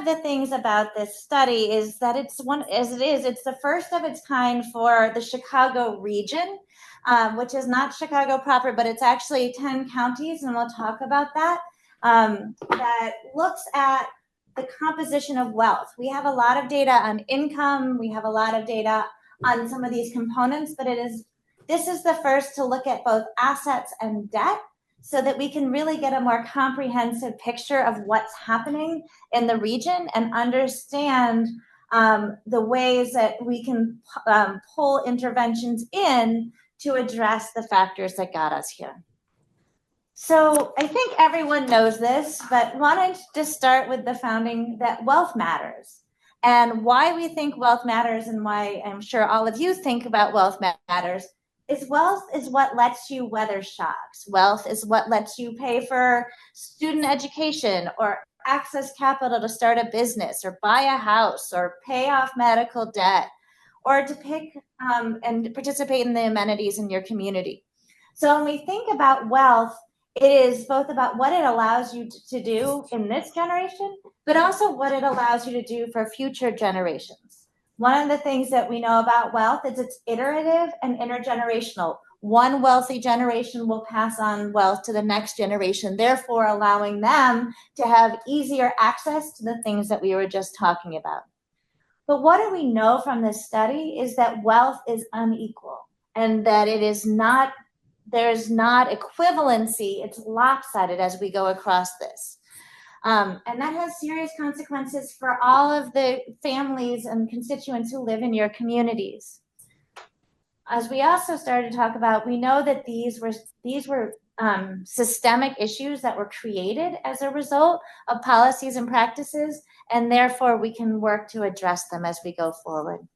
the things about this study is that it's the first of its kind for the Chicago region, which is not Chicago proper, but it's actually 10 counties, and we'll talk about that, that looks at the composition of wealth. We have a lot of data on income. We have a lot of data on some of these components, but this is the first to look at both assets and debt so that we can really get a more comprehensive picture of what's happening in the region and understand the ways that we can pull interventions in to address the factors that got us here. So I think everyone knows this, but wanted to just start with the founding that wealth matters. And why we think wealth matters and why I'm sure all of you think about wealth matters is wealth is what lets you weather shocks. Wealth is what lets you pay for student education or access capital to start a business or buy a house or pay off medical debt or to pick and participate in the amenities in your community. So when we think about wealth, it is both about what it allows you to do in this generation, but also what it allows you to do for future generations. One of the things that we know about wealth is it's iterative and intergenerational. One wealthy generation will pass on wealth to the next generation, therefore allowing them to have easier access to the things that we were just talking about. But what do we know from this study is that wealth is unequal and that it is not there's not equivalency, it's lopsided as we go across this. And that has serious consequences for all of the families and constituents who live in your communities. As we also started to talk about, we know that these were systemic issues that were created as a result of policies and practices, and therefore we can work to address them as we go forward.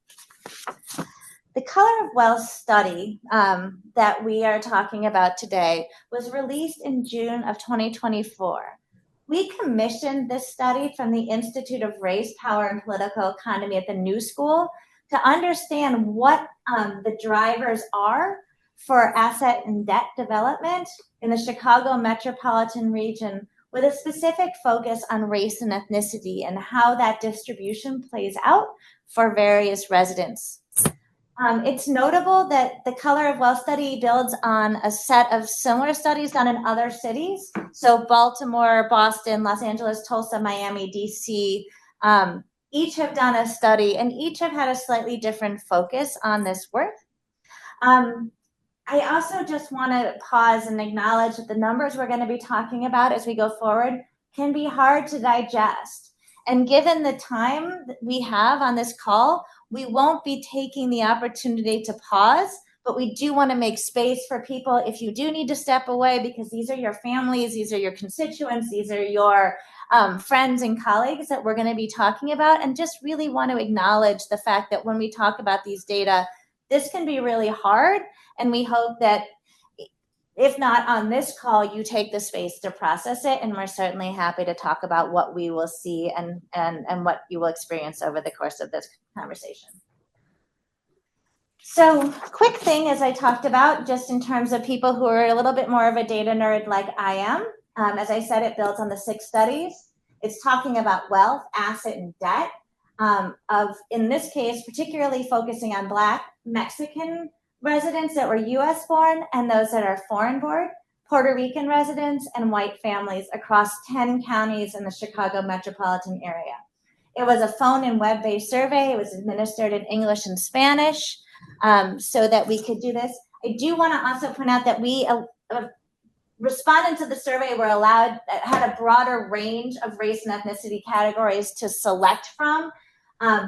The Color of Wealth study that we are talking about today was released in June of 2024. We commissioned this study from the Institute of Race, Power, and Political Economy at the New School to understand what the drivers are for asset and debt development in the Chicago metropolitan region with a specific focus on race and ethnicity and how that distribution plays out for various residents. It's notable that the Color of Wealth study builds on a set of similar studies done in other cities. So Baltimore, Boston, Los Angeles, Tulsa, Miami, DC, each have done a study and each have had a slightly different focus on this work. I also just want to pause and acknowledge that the numbers we're going to be talking about as we go forward can be hard to digest. And given the time that we have on this call, we won't be taking the opportunity to pause, but we do want to make space for people if you do need to step away because these are your families, these are your constituents, these are your friends and colleagues that we're going to be talking about, and just really want to acknowledge the fact that when we talk about these data, this can be really hard, and we hope that if not on this call, you take the space to process it, and we're certainly happy to talk about what we will see and what you will experience over the course of this conversation. So quick thing, as I talked about, just in terms of people who are a little bit more of a data nerd like I am, as I said, it builds on the 6 studies. It's talking about wealth, asset, and debt, in this case, particularly focusing on Black, Mexican residents that were US born and those that are foreign born, Puerto Rican residents, and white families across 10 counties in the Chicago metropolitan area. It was a phone and web-based survey. It was administered in English and Spanish so that we could do this. I do want to also point out that we respondents of the survey were had a broader range of race and ethnicity categories to select from.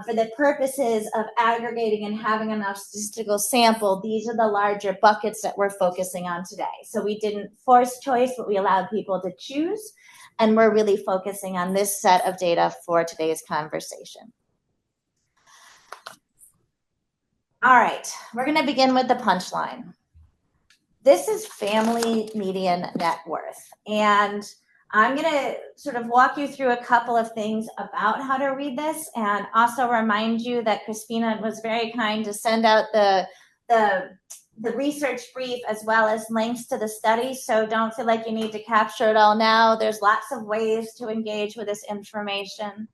For the purposes of aggregating and having enough statistical sample, these are the larger buckets that we're focusing on today. So we didn't force choice, but we allowed people to choose. And we're really focusing on this set of data for today's conversation. All right, we're going to begin with the punchline. This is family median net worth. And I'm going to sort of walk you through a couple of things about how to read this and also remind you that Crispina was very kind to send out the research brief as well as links to the study. So don't feel like you need to capture it all now. There's lots of ways to engage with this information.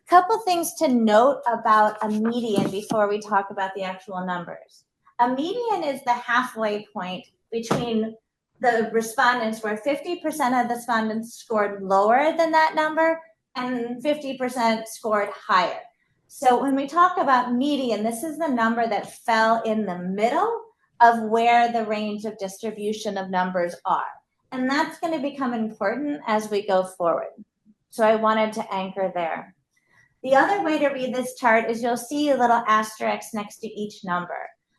Couple things to note about a median before we talk about the actual numbers. A median is the halfway point between the respondents where 50% of the respondents scored lower than that number and 50% scored higher. So when we talk about median, this is the number that fell in the middle of where the range of distribution of numbers are. And that's going to become important as we go forward. So I wanted to anchor there. The other way to read this chart is you'll see a little asterisk next to each number.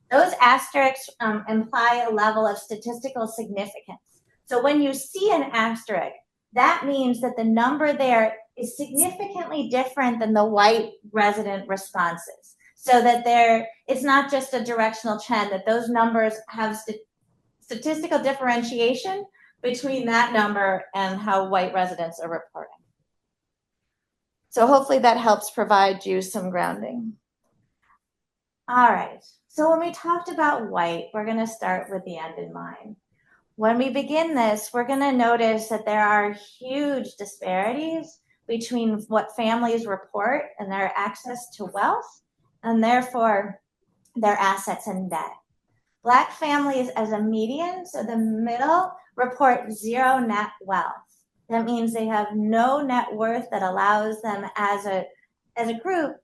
Those asterisks imply a level of statistical significance. So when you see an asterisk, that means that the number there is significantly different than the white resident responses. So that it's not just a directional trend, that those numbers have statistical differentiation between that number and how white residents are reporting. So hopefully that helps provide you some grounding. All right, so when we talked about white, we're going to start with the end in mind. When we begin this, we're going to notice that there are huge disparities between what families report and their access to wealth, and therefore their assets and debt. Black families as a median, so the middle, report zero net wealth. That means they have no net worth that allows them as a group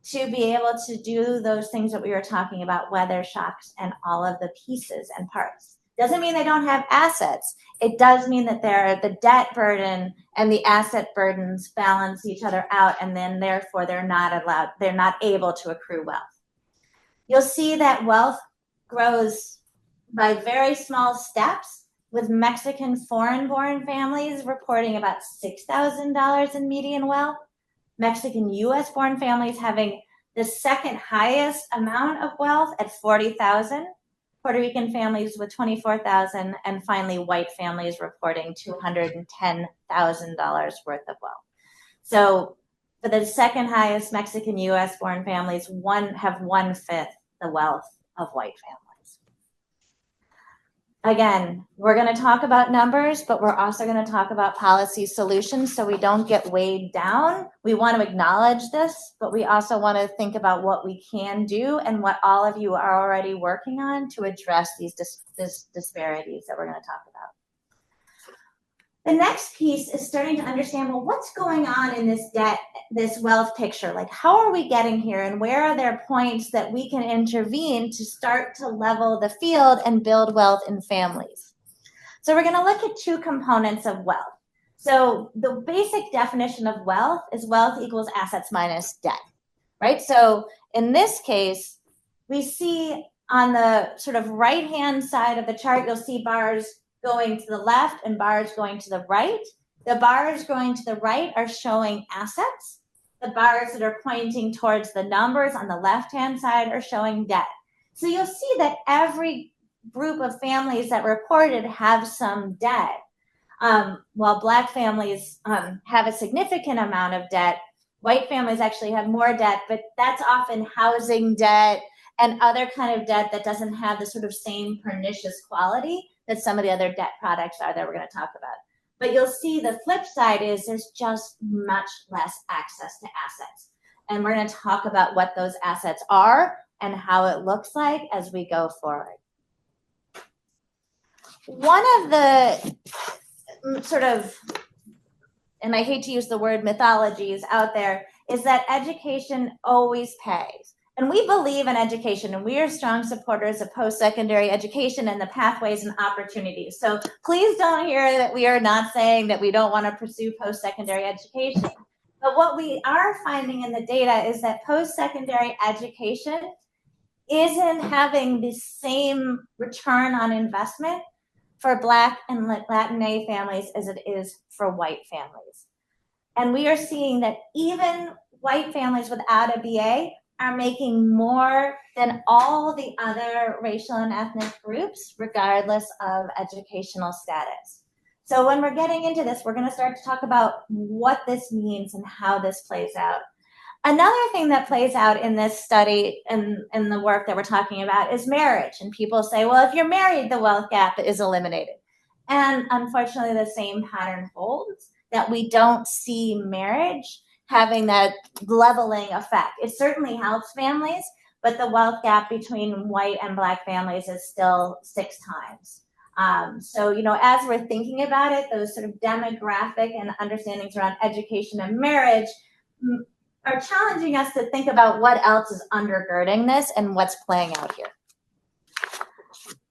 to be able to do those things that we were talking about, weather shocks and all of the pieces and parts. Doesn't mean they don't have assets. It does mean that the debt burden and the asset burdens balance each other out, and then therefore they're not able to accrue wealth. You'll see that wealth grows by very small steps, with Mexican foreign-born families reporting about $6,000 in median wealth, Mexican U.S.-born families having the second highest amount of wealth at $40,000, Puerto Rican families with $24,000, and finally white families reporting $210,000 worth of wealth. So for the second highest Mexican U.S.-born families, have 1/5 the wealth of white families. Again, we're going to talk about numbers, but we're also going to talk about policy solutions so we don't get weighed down. We want to acknowledge this, but we also want to think about what we can do and what all of you are already working on to address these disparities that we're going to talk about. The next piece is starting to understand, well, what's going on in this wealth picture? Like, how are we getting here, and where are there points that we can intervene to start to level the field and build wealth in families? So we're going to look at two components of wealth. So the basic definition of wealth is wealth equals assets minus debt, right? So in this case, we see on the sort of right-hand side of the chart, you'll see bars going to the left and bars going to the right. The bars going to the right are showing assets. The bars that are pointing towards the numbers on the left-hand side are showing debt. So you'll see that every group of families that reported have some debt. While Black families have a significant amount of debt, white families actually have more debt, but that's often housing debt and other kind of debt that doesn't have the sort of same pernicious quality that some of the other debt products are that we're going to talk about. But you'll see the flip side is there's just much less access to assets. And we're going to talk about what those assets are and how it looks like as we go forward. One of the sort of, and I hate to use the word mythologies out there, is that education always pays. And we believe in education, and we are strong supporters of post-secondary education and the pathways and opportunities. So please don't hear that we are not saying that we don't want to pursue post-secondary education. But what we are finding in the data is that post-secondary education isn't having the same return on investment for Black and Latina families as it is for white families. And we are seeing that even white families without a BA are making more than all the other racial and ethnic groups, regardless of educational status. So when we're getting into this, we're going to start to talk about what this means and how this plays out. Another thing that plays out in this study and in the work that we're talking about is marriage. And people say, well, if you're married, the wealth gap is eliminated. And unfortunately, the same pattern holds, that we don't see marriage having that leveling effect. It certainly helps families, but the wealth gap between white and Black families is still 6 times. So, as we're thinking about it, those sort of demographic and understandings around education and marriage are challenging us to think about what else is undergirding this and what's playing out here.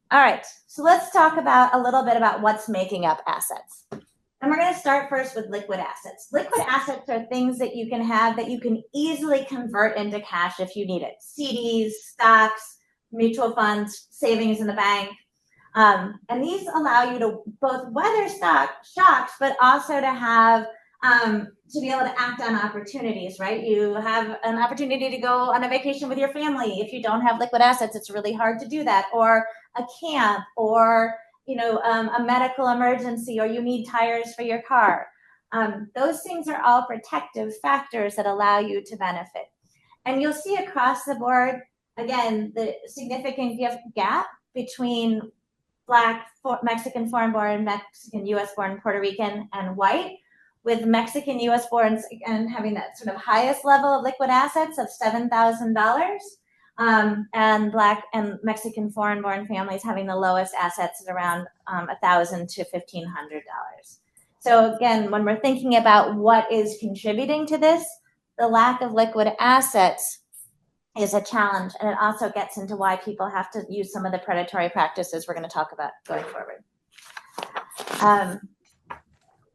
All right, so let's talk about a little bit about what's making up assets. And we're going to start first with liquid assets. Liquid assets are things that you can have that you can easily convert into cash if you need it. CDs, stocks, mutual funds, savings in the bank. And these allow you to both weather shocks, but also to have to be able to act on opportunities, right? You have an opportunity to go on a vacation with your family. If you don't have liquid assets, it's really hard to do that. Or a camp, or a medical emergency, or you need tires for your car. Those things are all protective factors that allow you to benefit. And you'll see across the board, again, the significant gap between Black, Mexican foreign-born, Mexican U.S.-born, Puerto Rican, and white, with Mexican U.S.-borns and having that sort of highest level of liquid assets of $7,000, and Black and Mexican foreign-born families having the lowest assets at around $1,000 to $1,500. So again, when we're thinking about what is contributing to this, the lack of liquid assets is a challenge, and it also gets into why people have to use some of the predatory practices we're going to talk about going forward.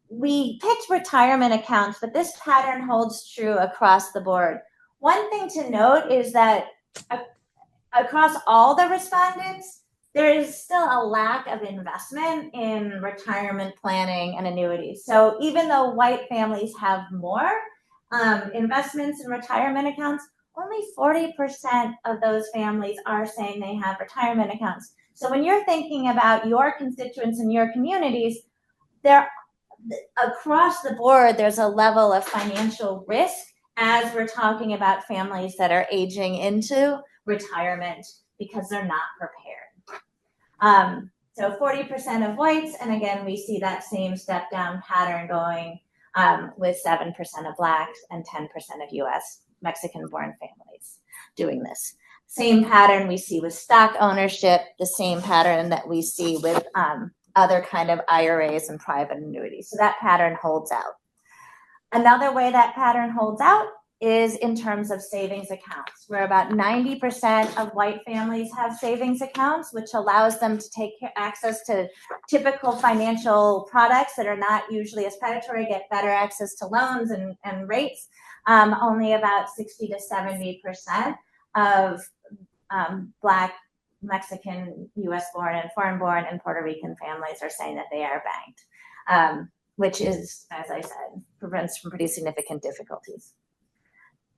We picked retirement accounts, but this pattern holds true across the board. One thing to note is that across all the respondents, there is still a lack of investment in retirement planning and annuities. So even though white families have more investments in retirement accounts, only 40% of those families are saying they have retirement accounts. So when you're thinking about your constituents in your communities, across the board, there's a level of financial risk as we're talking about families that are aging into retirement because they're not prepared. So 40% of whites, and again, we see that same step down pattern going with 7% of Blacks and 10% of U.S. Mexican-born families doing this. Same pattern we see with stock ownership, the same pattern that we see with other kind of IRAs and private annuities. So that pattern holds out. Another way that pattern holds out is in terms of savings accounts, where about 90% of white families have savings accounts, which allows them to take access to typical financial products that are not usually as predatory, get better access to loans and rates. Only about 60 to 70% of Black, Mexican, U.S.-born, and foreign-born, and Puerto Rican families are saying that they are banked, which is, as I said, prevents from pretty significant difficulties.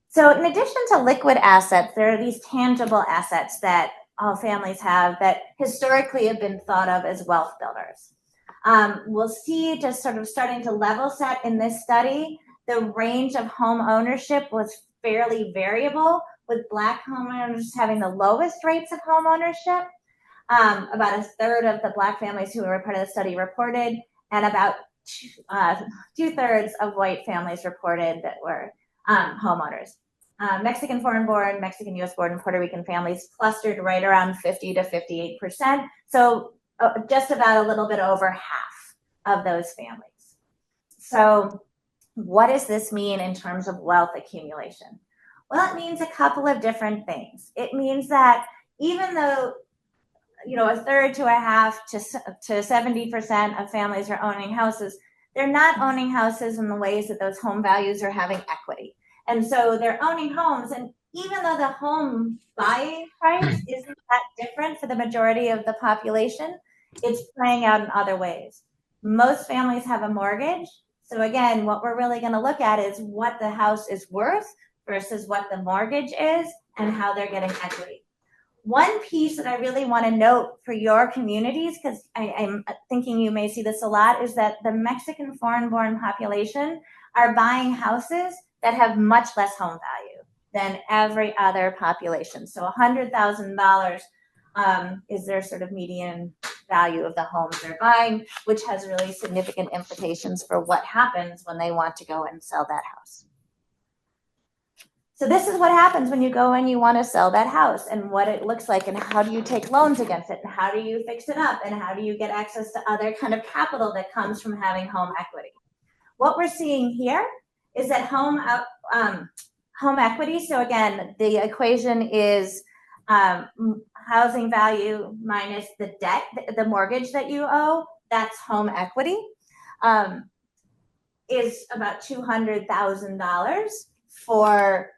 So in addition to liquid assets, there are these tangible assets that all families have that historically have been thought of as wealth builders. We'll see, just sort of starting to level set in this study, the range of home ownership was fairly variable, with Black homeowners having the lowest rates of home ownership. About a third of the Black families who were part of the study reported, and about two-thirds of white families reported that were homeowners. Mexican foreign-born, Mexican U.S.-born, and Puerto Rican families clustered right around 50 to 58%. So just about a little bit over half of those families. So what does this mean in terms of wealth accumulation? Well, it means a couple of different things. It means that even though, a third to a half to 70% of families are owning houses, they're not owning houses in the ways that those home values are having equity. And so they're owning homes, and even though the home buying price isn't that different for the majority of the population, it's playing out in other ways. Most families have a mortgage. So again, what we're really going to look at is what the house is worth versus what the mortgage is and how they're getting equity. One piece that I really want to note for your communities, because I'm thinking you may see this a lot, is that the Mexican foreign-born population are buying houses that have much less home value than every other population. So $100,000 is their sort of median value of the homes they're buying, which has really significant implications for what happens when they want to go and sell that house. So this is what happens when you go and you want to sell that house, and what it looks like, and how do you take loans against it, and how do you fix it up, and how do you get access to other kind of capital that comes from having home equity. What we're seeing here is that home equity, so again, the equation is housing value minus the debt, the mortgage that you owe, that's home equity, is about $200,000 for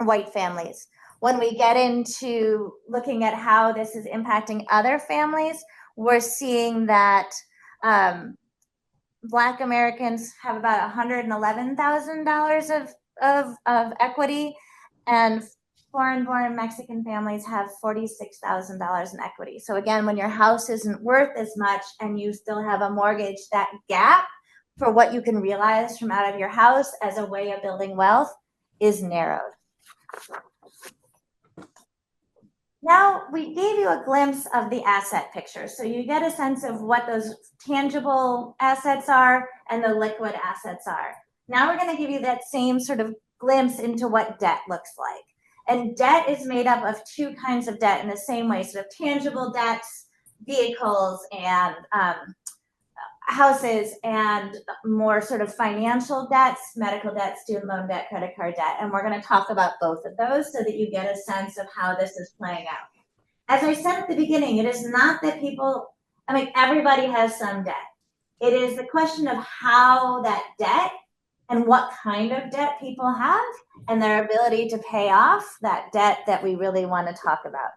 white families. When we get into looking at how this is impacting other families, we're seeing that Black Americans have about $111,000 of equity, and foreign-born Mexican families have $46,000 in equity. So again, when your house isn't worth as much and you still have a mortgage, that gap for what you can realize from out of your house as a way of building wealth is narrowed. Now we gave you a glimpse of the asset picture. So you get a sense of what those tangible assets are and the liquid assets are. Now we're going to give you that same sort of glimpse into what debt looks like. And debt is made up of two kinds of debt in the same way, sort of tangible debts, vehicles, and houses, and more sort of financial debts, medical debt, student loan debt, credit card debt. And we're going to talk about both of those so that you get a sense of how this is playing out. As I said at the beginning, it is not that people, everybody has some debt. It is the question of how that debt and what kind of debt people have and their ability to pay off that debt that we really want to talk about.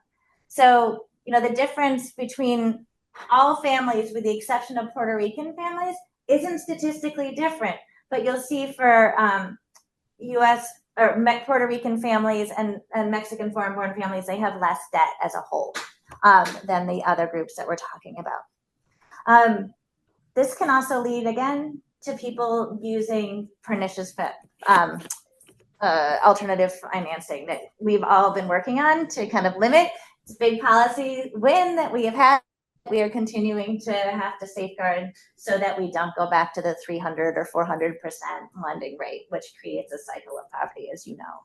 So, the difference between all families, with the exception of Puerto Rican families, isn't statistically different. But you'll see for U.S. or Puerto Rican families and Mexican foreign-born families, they have less debt as a whole than the other groups that we're talking about. This can also lead, again, to people using pernicious alternative financing that we've all been working on to kind of limit. It's a big policy win that we have had. We are continuing to have to safeguard so that we don't go back to the 300 or 400% lending rate, which creates a cycle of poverty, as you know.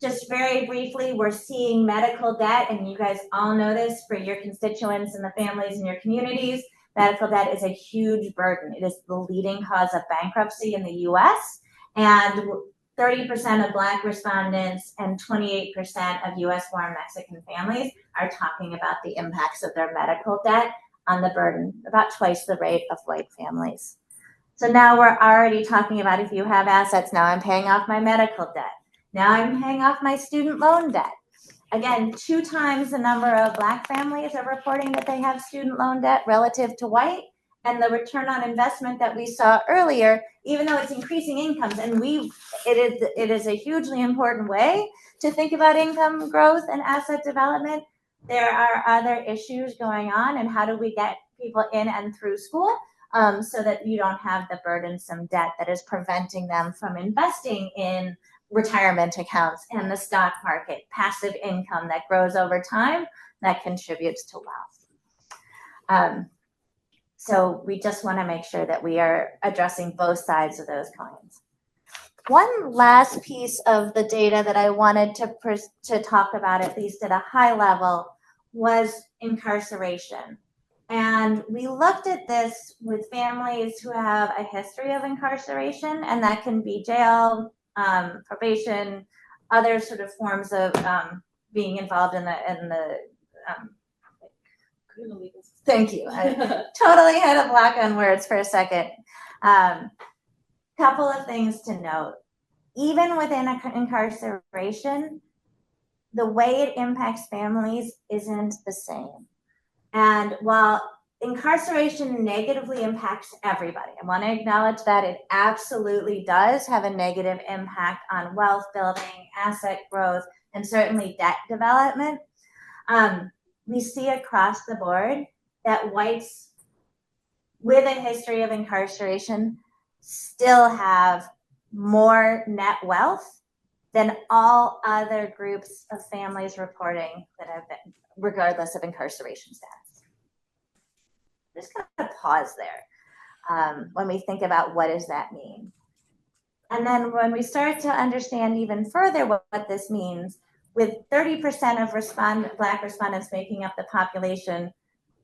Just very briefly, we're seeing medical debt, and you guys all know this for your constituents and the families in your communities. Medical debt is a huge burden. It is the leading cause of bankruptcy in the US, and 30% of Black respondents and 28% of US-born Mexican families are talking about the impacts of their medical debt on the burden, about twice the rate of white families. So now we're already talking about, if you have assets, now I'm paying off my medical debt. Now I'm paying off my student loan debt. Again, 2 times the number of Black families are reporting that they have student loan debt relative to white. And the return on investment that we saw earlier, even though it's increasing incomes, and it is a hugely important way to think about income growth and asset development, there are other issues going on, and how do we get people in and through school so that you don't have the burdensome debt that is preventing them from investing in retirement accounts and the stock market, passive income that grows over time that contributes to wealth. So we just want to make sure that we are addressing both sides of those coins. One last piece of the data that I wanted to talk about, at least at a high level, was incarceration. And we looked at this with families who have a history of incarceration, and that can be jail, probation, other sort of forms of being involved in the thank you. I totally had a block on words for a second. Couple of things to note. Even within incarceration, the way it impacts families isn't the same. And while incarceration negatively impacts everybody, I want to acknowledge that it absolutely does have a negative impact on wealth building, asset growth, and certainly debt development. We see across the board that whites with a history of incarceration still have more net wealth than all other groups of families reporting that have been, regardless of incarceration status. I'm just going to pause there when we think about what does that mean. And then when we start to understand even further what this means, with 30% of Black respondents making up the population,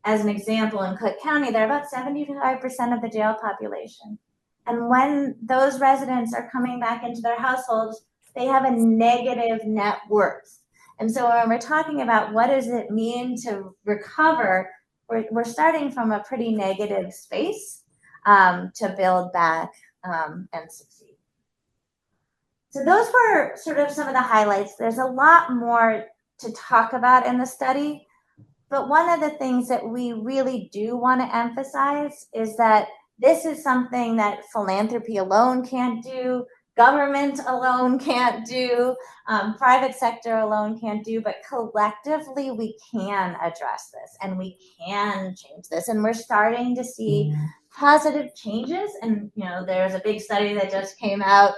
as an example, in Cook County, they're about 75% of the jail population. And when those residents are coming back into their households, they have a negative net worth. And so when we're talking about what does it mean to recover, we're starting from a pretty negative space to build back and succeed. So those were sort of some of the highlights. There's a lot more to talk about in the study, but one of the things that we really do want to emphasize is that this is something that philanthropy alone can't do, government alone can't do, private sector alone can't do, but collectively we can address this and we can change this. And we're starting to see positive changes. And, there's a big study that just came out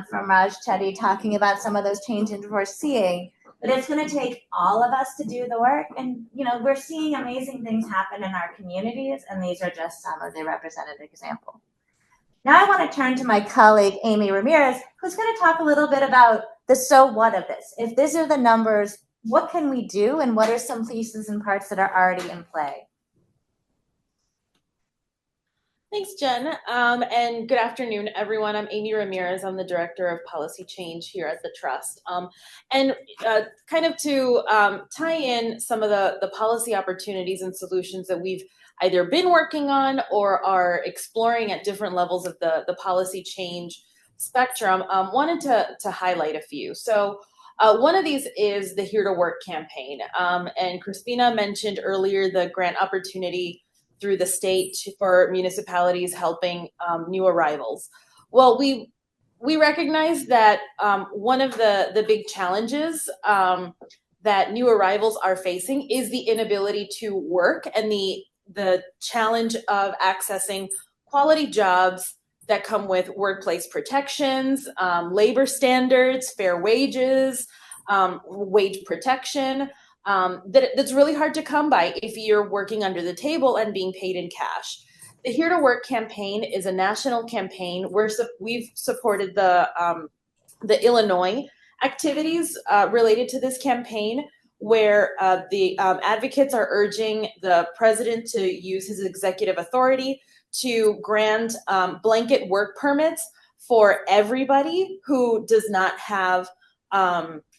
from Raj Chetty talking about some of those changes we're seeing. But it's going to take all of us to do the work. And, we're seeing amazing things happen in our communities, and these are just some of the representative examples. Now I want to turn to my colleague, Aimee Ramirez, who's going to talk a little bit about the so what of this. If these are the numbers, what can we do, and what are some pieces and parts that are already in play? Thanks, Jen. And good afternoon, everyone. I'm Aimee Ramirez. I'm the Director of Policy Change here at the Trust. And kind of to tie in some of the policy opportunities and solutions that we've either been working on or are exploring at different levels of the policy change spectrum, wanted to highlight a few. So one of these is the Here to Work campaign. And Crispina mentioned earlier the grant opportunity through the state for municipalities helping new arrivals. Well, we recognize that one of the big challenges that new arrivals are facing is the inability to work and the challenge of accessing quality jobs that come with workplace protections, labor standards, fair wages, wage protection. That's really hard to come by if you're working under the table and being paid in cash. The Here to Work campaign is a national campaign where we've supported the Illinois activities related to this campaign, where the advocates are urging the president to use his executive authority to grant blanket work permits for everybody who does not have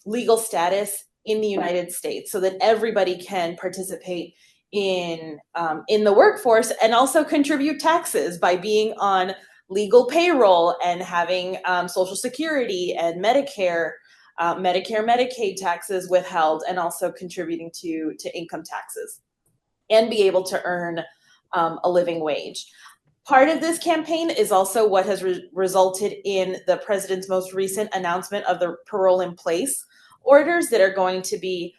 legal status in the United States, so that everybody can participate in the workforce and also contribute taxes by being on legal payroll and having Social Security and Medicare, Medicaid taxes withheld, and also contributing to income taxes, and be able to earn a living wage. Part of this campaign is also what has resulted in the president's most recent announcement of the parole in place orders that are going to be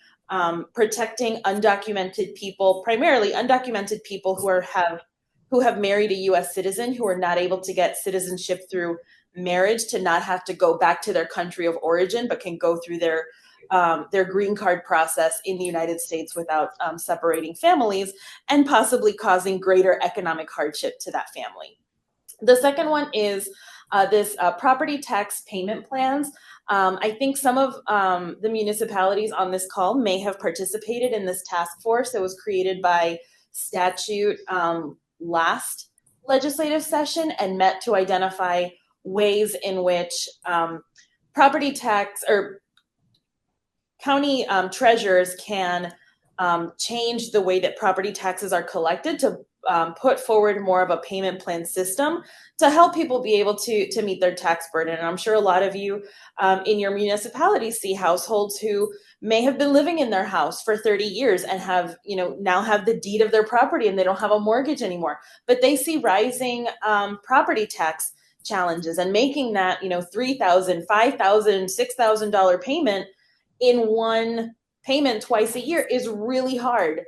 protecting undocumented people, primarily undocumented people who have married a U.S. citizen, who are not able to get citizenship through marriage, to not have to go back to their country of origin, but can go through their green card process in the United States without separating families and possibly causing greater economic hardship to that family. The second one is this property tax payment plans. I think some of the municipalities on this call may have participated in this task force that was created by statute last legislative session and met to identify ways in which property tax or county treasurers can change the way that property taxes are collected to put forward more of a payment plan system to help people be able to meet their tax burden. And I'm sure a lot of you in your municipalities see households who may have been living in their house for 30 years and have, now have the deed of their property and they don't have a mortgage anymore, but they see rising property tax challenges, and making that, $3,000, $5,000, $6,000 payment in one payment twice a year is really hard.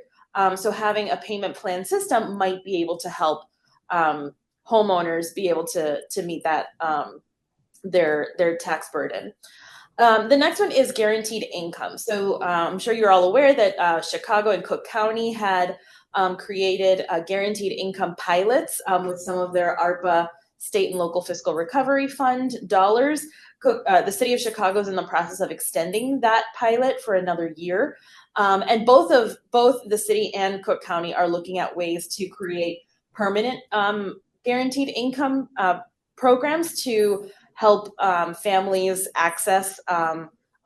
So having a payment plan system might be able to help homeowners be able to meet that their tax burden. The next one is guaranteed income. So I'm sure you're all aware that Chicago and Cook County had created guaranteed income pilots with some of their ARPA state and local fiscal recovery fund dollars. The city of Chicago is in the process of extending that pilot for another year. And both the city and Cook County are looking at ways to create permanent guaranteed income programs to help families access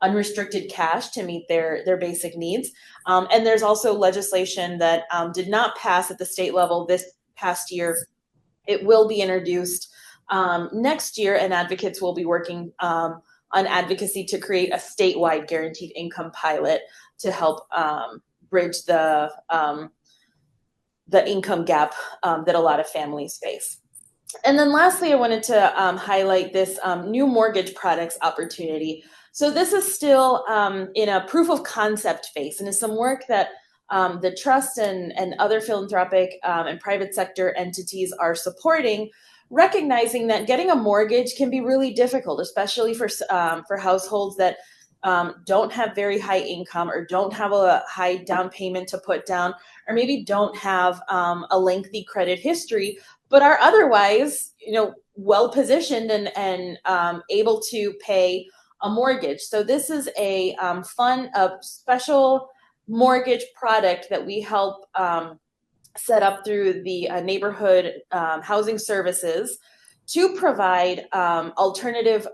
unrestricted cash to meet their basic needs. And there's also legislation that did not pass at the state level this past year. It will be introduced next year, and advocates will be working on advocacy to create a statewide guaranteed income pilot to help bridge the income gap that a lot of families face. And then lastly, I wanted to highlight this new mortgage products opportunity. So this is still in a proof of concept phase, and is some work that the trust and other philanthropic and private sector entities are supporting, recognizing that getting a mortgage can be really difficult, especially for households that don't have very high income, or don't have a high down payment to put down, or maybe don't have a lengthy credit history, but are otherwise, well positioned and able to pay a mortgage. So this is a special mortgage product that we help set up through the neighborhood housing services to provide alternative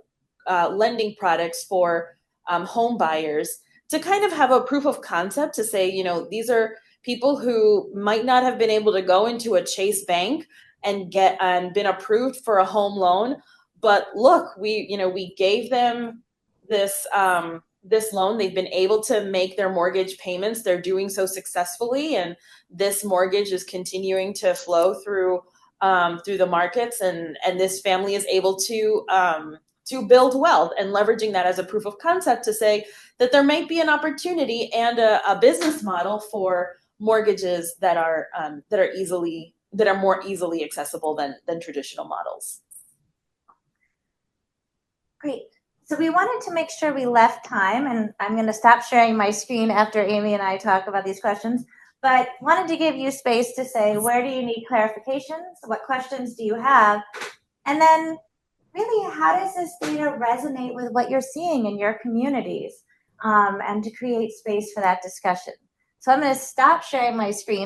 lending products for home buyers, to kind of have a proof of concept to say, these are people who might not have been able to go into a Chase bank and been approved for a home loan, but look, we gave them this loan. They've been able to make their mortgage payments. They're doing so successfully, and this mortgage is continuing to flow through the markets, and this family is able to build wealth, and leveraging that as a proof of concept to say that there might be an opportunity and a business model for mortgages that are more easily accessible than traditional models. Great. So we wanted to make sure we left time, and I'm going to stop sharing my screen after Aimee and I talk about these questions, but wanted to give you space to say, where do you need clarifications? What questions do you have? And then really, how does this data resonate with what you're seeing in your communities, and to create space for that discussion? So I'm going to stop sharing my screen.